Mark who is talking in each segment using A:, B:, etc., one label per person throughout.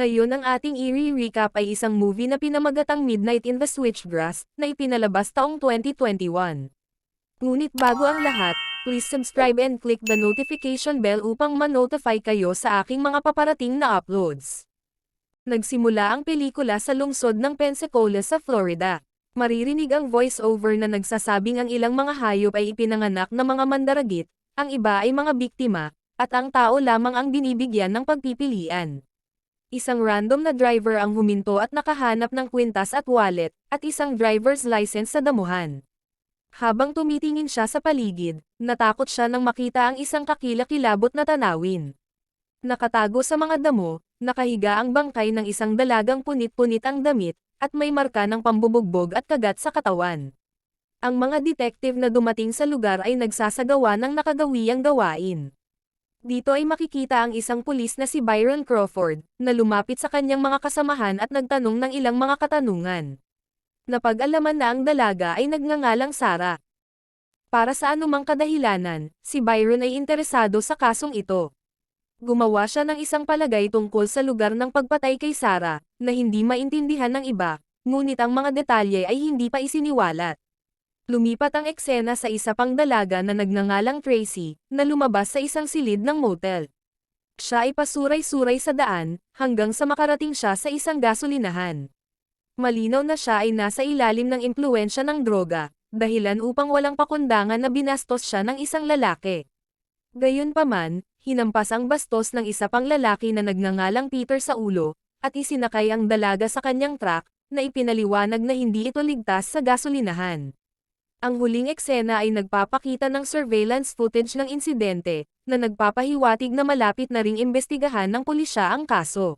A: Ngayon ang ating i-recap ay isang movie na pinamagatang Midnight in the Switchgrass, na ipinalabas taong 2021. Ngunit bago ang lahat, please subscribe and click the notification bell upang ma-notify kayo sa aking mga paparating na uploads. Nagsimula ang pelikula sa lungsod ng Pensacola sa Florida. Maririnig ang voice-over na nagsasabing ang ilang mga hayop ay ipinanganak na mga mandaragit, ang iba ay mga biktima, at ang tao lamang ang binibigyan ng pagpipilian. Isang random na driver ang huminto at nakahanap ng kwintas at wallet, at isang driver's license sa damuhan. Habang tumitingin siya sa paligid, natakot siya nang makita ang isang kakilakilabot na tanawin. Nakatago sa mga damo, nakahiga ang bangkay ng isang dalagang punit-punit ang damit, at may marka ng pambubugbog at kagat sa katawan. Ang mga detective na dumating sa lugar ay nagsasagawa ng nakagawiyang gawain. Dito ay makikita ang isang pulis na si Byron Crawford, na lumapit sa kanyang mga kasamahan at nagtanong ng ilang mga katanungan. Napag-alaman na ang dalaga ay nagngangalang Sarah. Para sa anumang kadahilanan, si Byron ay interesado sa kasong ito. Gumawa siya ng isang palagay tungkol sa lugar ng pagpatay kay Sarah, na hindi maintindihan ng iba, ngunit ang mga detalye ay hindi pa isiniwalat. Lumipat ang eksena sa isa pang dalaga na nagngangalang Tracy, na lumabas sa isang silid ng motel. Siya ay pasuray-suray sa daan, hanggang sa makarating siya sa isang gasolinahan. Malinaw na siya ay nasa ilalim ng impluwensya ng droga, dahilan upang walang pakundangan na binastos siya ng isang lalaki. Gayunpaman, hinampas ang bastos ng isa pang lalaki na nagngangalang Peter sa ulo, at isinakay ang dalaga sa kanyang truck, na ipinaliwanag na hindi ito ligtas sa gasolinahan. Ang huling eksena ay nagpapakita ng surveillance footage ng insidente, na nagpapahiwatig na malapit na ring imbestigahan ng pulisya ang kaso.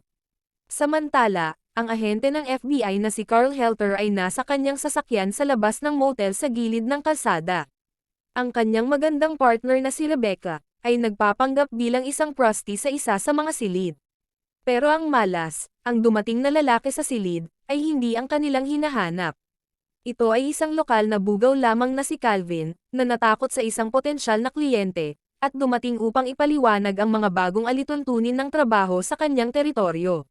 A: Samantala, ang ahente ng FBI na si Carl Helter ay nasa kanyang sasakyan sa labas ng motel sa gilid ng kalsada. Ang kanyang magandang partner na si Rebecca, ay nagpapanggap bilang isang prostitute sa isa sa mga silid. Pero ang malas, ang dumating na lalaki sa silid, ay hindi ang kanilang hinahanap. Ito ay isang lokal na bugaw lamang na si Calvin, na natakot sa isang potensyal na kliyente, at dumating upang ipaliwanag ang mga bagong alituntunin ng trabaho sa kanyang teritoryo.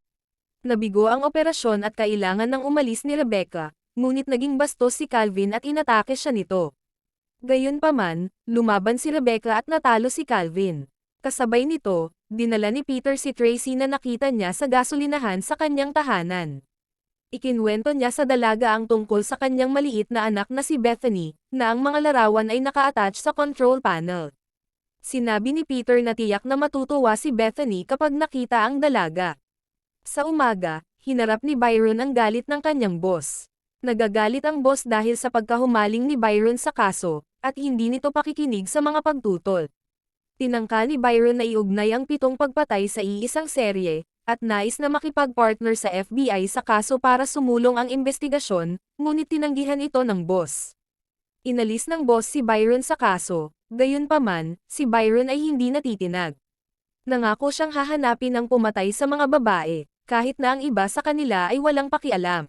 A: Nabigo ang operasyon at kailangan ng umalis ni Rebecca, ngunit naging bastos si Calvin at inatake siya nito. Gayunpaman, lumaban si Rebecca at natalo si Calvin. Kasabay nito, dinala ni Peter si Tracy na nakita niya sa gasolinahan sa kanyang tahanan. Ikinwento niya sa dalaga ang tungkol sa kanyang maliit na anak na si Bethany, na ang mga larawan ay naka-attach sa control panel. Sinabi ni Peter na tiyak na matutuwa si Bethany kapag nakita ang dalaga. Sa umaga, hinarap ni Byron ang galit ng kanyang boss. Nagagalit ang boss dahil sa pagkahumaling ni Byron sa kaso, at hindi nito pakikinig sa mga pagtutol. Tinangka ni Byron na iugnay ang 7 pagpatay sa iisang serye, at nais na makipag-partner sa FBI sa kaso para sumulong ang investigasyon, ngunit tinanggihan ito ng boss. Inalis ng boss si Byron sa kaso, gayunpaman, si Byron ay hindi natitinag. Nangako siyang hahanapin ang pumatay sa mga babae, kahit na ang iba sa kanila ay walang pakialam.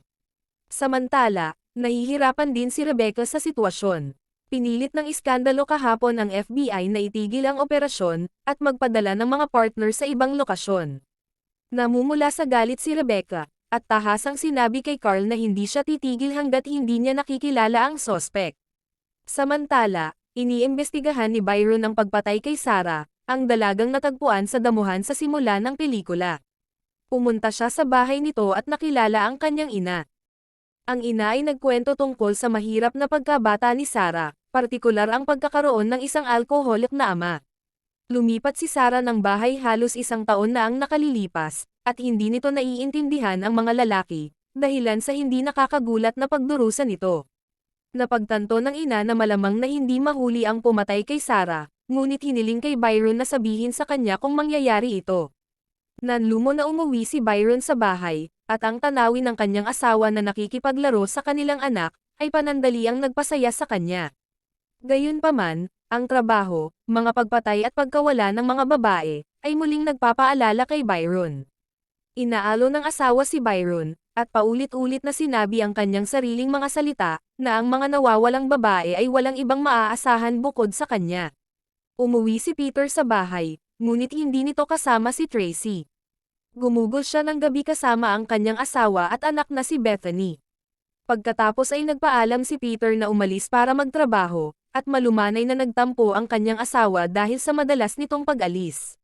A: Samantala, nahihirapan din si Rebecca sa sitwasyon. Pinilit ng iskandalo kahapon ang FBI na itigil ang operasyon, at magpadala ng mga partner sa ibang lokasyon. Namumula sa galit si Rebecca, at tahasang sinabi kay Carl na hindi siya titigil hanggat hindi niya nakikilala ang sospek. Samantala, iniimbestigahan ni Byron ang pagpatay kay Sarah, ang dalagang natagpuan sa damuhan sa simula ng pelikula. Pumunta siya sa bahay nito at nakilala ang kanyang ina. Ang ina ay nagkwento tungkol sa mahirap na pagkabata ni Sarah, partikular ang pagkakaroon ng isang alcoholic na ama. Lumipat si Sarah ng bahay halos 1 taon na ang nakalilipas, at hindi nito naiintindihan ang mga lalaki, dahilan sa hindi nakakagulat na pagdurusa nito. Napagtanto ng ina na malamang na hindi mahuli ang pumatay kay Sarah, ngunit hiniling kay Byron na sabihin sa kanya kung mangyayari ito. Nanlumo na umuwi si Byron sa bahay, at ang tanawin ng kanyang asawa na nakikipaglaro sa kanilang anak, ay panandaliang nagpasaya sa kanya. Gayunpaman, ang trabaho, mga pagpatay at pagkawala ng mga babae, ay muling nagpapaalala kay Byron. Inaalo ng asawa si Byron, at paulit-ulit na sinabi ang kanyang sariling mga salita, na ang mga nawawalang babae ay walang ibang maaasahan bukod sa kanya. Umuwi si Peter sa bahay, ngunit hindi nito kasama si Tracy. Gumugol siya ng gabi kasama ang kanyang asawa at anak na si Bethany. Pagkatapos ay nagpaalam si Peter na umalis para magtrabaho, at malumanay na nagtampo ang kanyang asawa dahil sa madalas nitong pag-alis.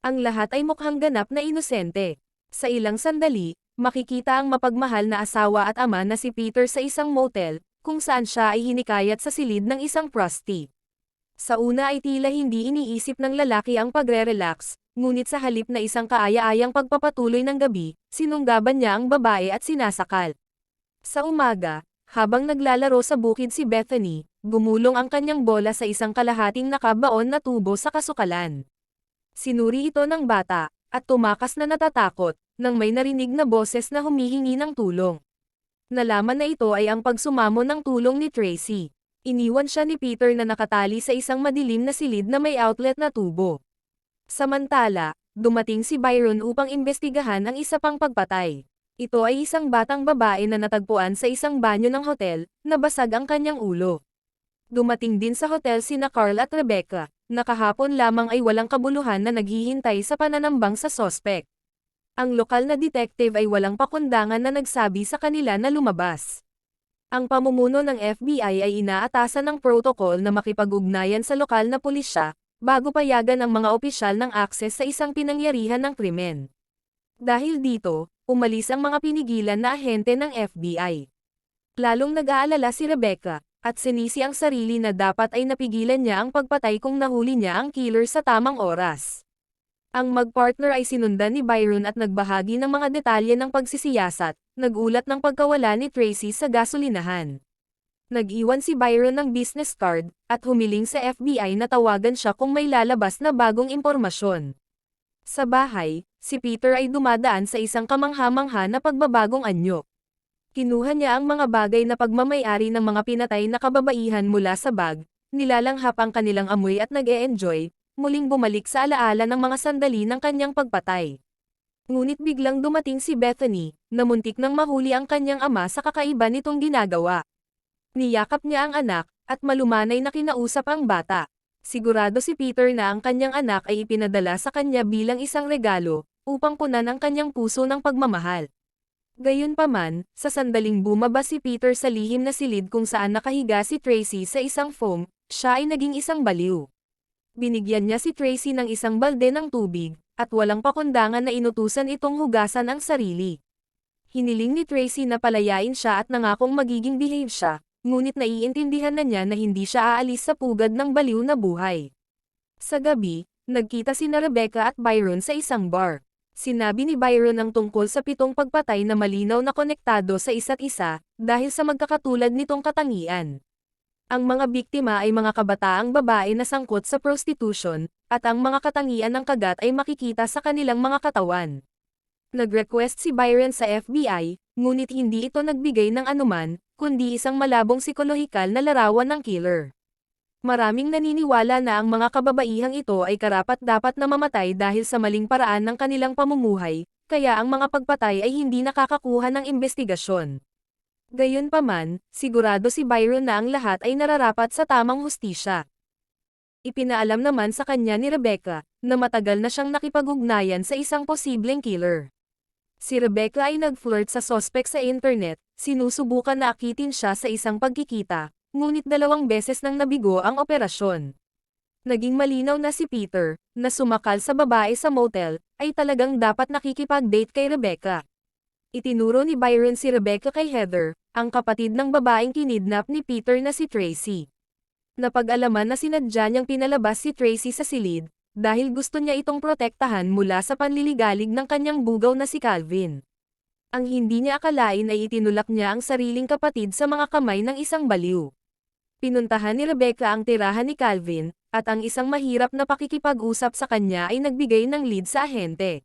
A: Ang lahat ay mukhang ganap na inosente. Sa ilang sandali, makikita ang mapagmahal na asawa at ama na si Peter sa isang motel, kung saan siya ay hinikayat sa silid ng isang prostitute. Sa una ay tila hindi iniisip ng lalaki ang pagre-relax, ngunit sa halip na isang kaaya-ayang pagpapatuloy ng gabi, sinunggaban niya ang babae at sinasakal. Sa umaga, habang naglalaro sa bukid si Bethany, gumulong ang kanyang bola sa isang kalahating nakabaon na tubo sa kasukalan. Sinuri ito ng bata, at tumakas na natatakot, nang may narinig na boses na humihingi ng tulong. Nalaman na ito ay ang pagsumamo ng tulong ni Tracy. Iniwan siya ni Peter na nakatali sa isang madilim na silid na may outlet na tubo. Samantala, dumating si Byron upang imbestigahan ang isa pang pagpatay. Ito ay isang batang babae na natagpuan sa isang banyo ng hotel, na basag ang kanyang ulo. Dumating din sa hotel sina Carl at Rebecca, na kahapon lamang ay walang kabuluhan na naghihintay sa pananambang sa sospek. Ang lokal na detective ay walang pakundangan na nagsabi sa kanila na lumabas. Ang pamumuno ng FBI ay inaatasan ng protocol na makipag-ugnayan sa lokal na pulisya, bago payagan ang mga opisyal ng akses sa isang pinangyarihan ng krimen. Dahil dito, umalis ang mga pinigilan na ahente ng FBI. Lalong nag-aalala si Rebecca, at sinisi ang sarili na dapat ay napigilan niya ang pagpatay kung nahuli niya ang killer sa tamang oras. Ang mag-partner ay sinundan ni Byron at nagbahagi ng mga detalye ng pagsisiyasat, nagulat ng pagkawala ni Tracy sa gasolinahan. Nag-iwan si Byron ng business card, at humiling sa FBI na tawagan siya kung may lalabas na bagong impormasyon. Sa bahay, si Peter ay dumadaan sa isang kamangha-mangha na pagbabagong anyo. Kinuha niya ang mga bagay na pagmamay-ari ng mga pinatay na kababaihan mula sa bag, nilalanghap ang kanilang amoy at nag-e-enjoy, muling bumalik sa alaala ng mga sandali ng kanyang pagpatay. Ngunit biglang dumating si Bethany, na muntik nang mahuli ang kanyang ama sa kakaiba nitong ginagawa. Niyakap niya ang anak, at malumanay na kinausap ang bata. Sigurado si Peter na ang kanyang anak ay ipinadala sa kanya bilang isang regalo, upang punan ang kanyang puso ng pagmamahal. Gayunpaman, sa sandaling bumaba si Peter sa lihim na silid kung saan nakahiga si Tracy sa isang foam, siya ay naging isang baliw. Binigyan niya si Tracy ng isang balde ng tubig, at walang pakundangan na inutusan itong hugasan ang sarili. Hiniling ni Tracy na palayain siya at nangakong magiging behave siya, ngunit naiintindihan na niya na hindi siya aalis sa pugad ng baliw na buhay. Sa gabi, nagkita sina Rebecca at Byron sa isang bar. Sinabi ni Byron ang tungkol sa 7 pagpatay na malinaw na konektado sa isa't isa, dahil sa magkakatulad nitong katangian. Ang mga biktima ay mga kabataang babae na sangkot sa prostitution, at ang mga katangian ng kagat ay makikita sa kanilang mga katawan. Nag-request si Byron sa FBI, ngunit hindi ito nagbigay ng anuman, kundi isang malabong psikolohikal na larawan ng killer. Maraming naniniwala na ang mga kababaihang ito ay karapat-dapat na mamatay dahil sa maling paraan ng kanilang pamumuhay, kaya ang mga pagpatay ay hindi nakakakuha ng investigasyon. Gayunpaman, sigurado si Byron na ang lahat ay nararapat sa tamang hustisya. Ipinaalam naman sa kanya ni Rebecca, na matagal na siyang nakipag-ugnayan sa isang posibleng killer. Si Rebecca ay nag-flirt sa sospek sa internet, sinusubukan na akitin siya sa isang pagkikita, ngunit 2 beses nang nabigo ang operasyon. Naging malinaw na si Peter, na sumakal sa babae sa motel, ay talagang dapat nakikipag-date kay Rebecca. Itinuro ni Byron si Rebecca kay Heather, ang kapatid ng babaeng kinidnap ni Peter na si Tracy. Napag-alaman na sinadya niyang pinalabas si Tracy sa silid, dahil gusto niya itong protektahan mula sa panliligalig ng kanyang bugaw na si Calvin. Ang hindi niya akalain ay itinulak niya ang sariling kapatid sa mga kamay ng isang baliw. Pinuntahan ni Rebecca ang tirahan ni Calvin, at ang isang mahirap na pakikipag-usap sa kanya ay nagbigay ng lead sa ahente.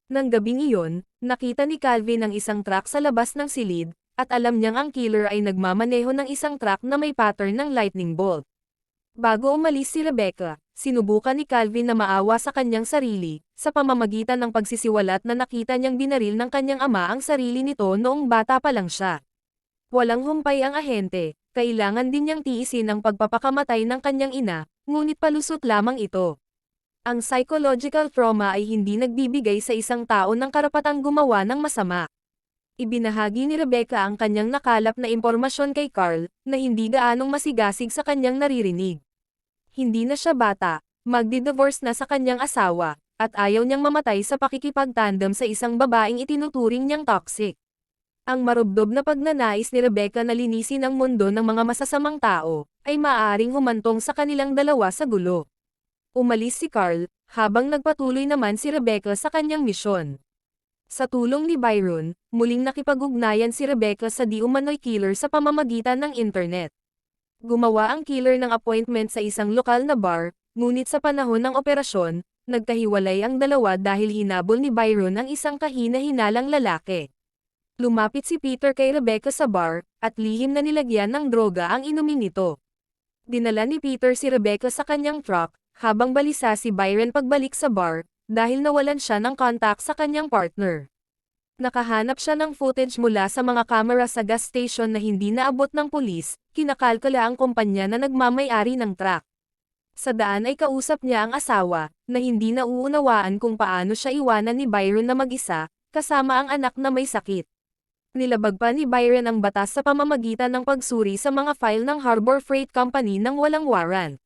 A: Nang gabing iyon, nakita ni Calvin ang isang truck sa labas ng silid, at alam niyang ang killer ay nagmamaneho ng isang truck na may pattern ng lightning bolt. Bago umalis si Rebecca, sinubukan ni Calvin na maawa sa kanyang sarili, sa pamamagitan ng pagsisiwalat na nakita niyang binaril ng kanyang ama ang sarili nito noong bata pa lang siya. Walang humpay ang ahente, kailangan din niyang tiisin ang pagpapakamatay ng kanyang ina, ngunit palusot lamang ito. Ang psychological trauma ay hindi nagbibigay sa isang tao ng karapatang gumawa ng masama. Ibinahagi ni Rebecca ang kanyang nakalap na impormasyon kay Carl, na hindi gaanong masigasig sa kanyang naririnig. Hindi na siya bata, magdi-divorce na sa kanyang asawa, at ayaw niyang mamatay sa pakikipagtandem sa isang babaeng itinuturing niyang toxic. Ang marubdob na pagnanais ni Rebecca na linisin ang mundo ng mga masasamang tao, ay maaaring humantong sa kanilang dalawa sa gulo. Umalis si Carl, habang nagpatuloy naman si Rebecca sa kanyang misyon. Sa tulong ni Byron, muling nakipag-ugnayan si Rebecca sa di-umano'y killer sa pamamagitan ng internet. Gumawa ang killer ng appointment sa isang lokal na bar, ngunit sa panahon ng operasyon, nagkahiwalay ang dalawa dahil hinabol ni Byron ang isang kahina-hinalang lalaki. Lumapit si Peter kay Rebecca sa bar, at lihim na nilagyan ng droga ang inumin nito. Dinala ni Peter si Rebecca sa kanyang truck, habang balisa si Byron pagbalik sa bar, dahil nawalan siya ng contact sa kanyang partner. Nakahanap siya ng footage mula sa mga kamera sa gas station na hindi naabot ng pulis, kinakalkala ang kumpanya na nagmamay-ari ng truck. Sa daan ay kausap niya ang asawa, na hindi nauunawaan kung paano siya iwanan ni Byron na mag-isa, kasama ang anak na may sakit. Nilabag pa ni Byron ang batas sa pamamagitan ng pagsuri sa mga file ng Harbor Freight Company nang walang warrant.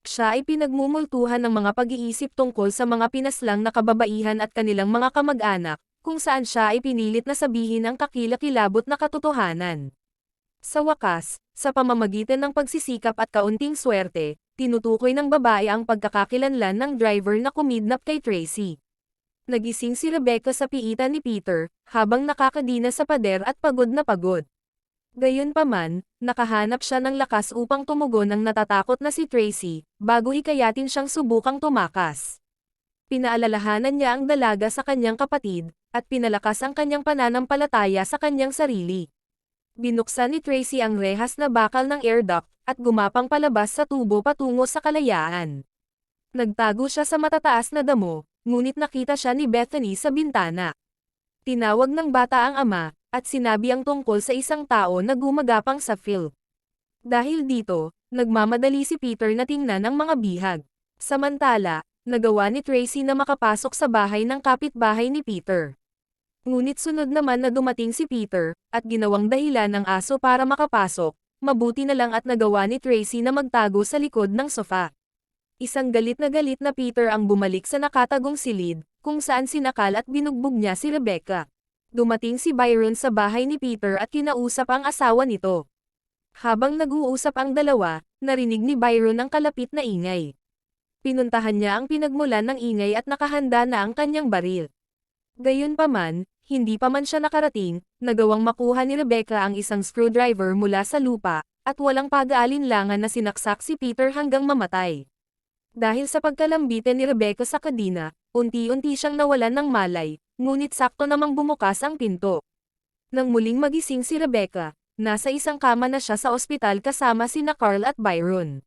A: Siya ay pinagmumultuhan ng mga pag-iisip tungkol sa mga pinaslang na kababaihan at kanilang mga kamag-anak, kung saan siya ay pinilit na sabihin ang kakilakilabot na katotohanan. Sa wakas, sa pamamagitan ng pagsisikap at kaunting swerte, tinutukoy ng babae ang pagkakakilanlan ng driver na kumidnap kay Tracy. Nagising si Rebecca sa piitan ni Peter, habang nakakadina sa pader at pagod na pagod. Gayunpaman, nakahanap siya ng lakas upang tumugon ng natatakot na si Tracy, bago hikayatin siyang subukang tumakas. Pinaalalahanan niya ang dalaga sa kanyang kapatid, at pinalakas ang kanyang pananampalataya sa kanyang sarili. Binuksan ni Tracy ang rehas na bakal ng air duct, at gumapang palabas sa tubo patungo sa kalayaan. Nagtago siya sa matataas na damo, ngunit nakita siya ni Bethany sa bintana. Tinawag ng bata ang ama, at sinabi ang tungkol sa isang tao na gumagapang sa field. Dahil dito, nagmamadali si Peter na tingnan ang mga bihag. Samantala, nagawa ni Tracy na makapasok sa bahay ng kapitbahay ni Peter. Ngunit sunod naman na dumating si Peter, at ginawang dahilan ng aso para makapasok, mabuti na lang at nagawa ni Tracy na magtago sa likod ng sofa. Isang galit na Peter ang bumalik sa nakatagong silid, kung saan sinakal at binugbog niya si Rebecca. Dumating si Byron sa bahay ni Peter at kinausap ang asawa nito. Habang nag-uusap ang dalawa, narinig ni Byron ang kalapit na ingay. Pinuntahan niya ang pinagmulan ng ingay at nakahanda na ang kanyang baril. Gayunpaman, hindi pa man siya nakarating, nagawang makuha ni Rebecca ang isang screwdriver mula sa lupa, at walang pag-aalinlangan na sinaksak si Peter hanggang mamatay. Dahil sa pagkalambitin ni Rebecca sa kadina, unti-unti siyang nawalan ng malay, ngunit sakto namang bumukas ang pinto. Nang muling magising si Rebecca, nasa isang kama na siya sa ospital kasama sina Carl at Byron.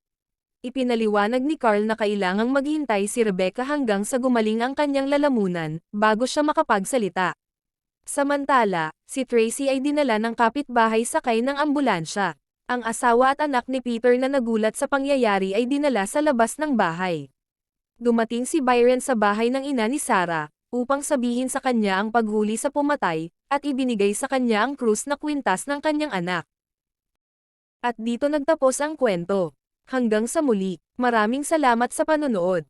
A: Ipinaliwanag ni Carl na kailangang maghintay si Rebecca hanggang sa gumaling ang kanyang lalamunan, bago siya makapagsalita. Samantala, si Tracy ay dinala ng kapitbahay sakay ng ambulansya. Ang asawa at anak ni Peter na nagulat sa pangyayari ay dinala sa labas ng bahay. Dumating si Byron sa bahay ng ina ni Sarah, upang sabihin sa kanya ang paghuli sa pumatay, at ibinigay sa kanya ang krus na kwintas ng kanyang anak. At dito nagtapos ang kwento. Hanggang sa muli, maraming salamat sa panonood.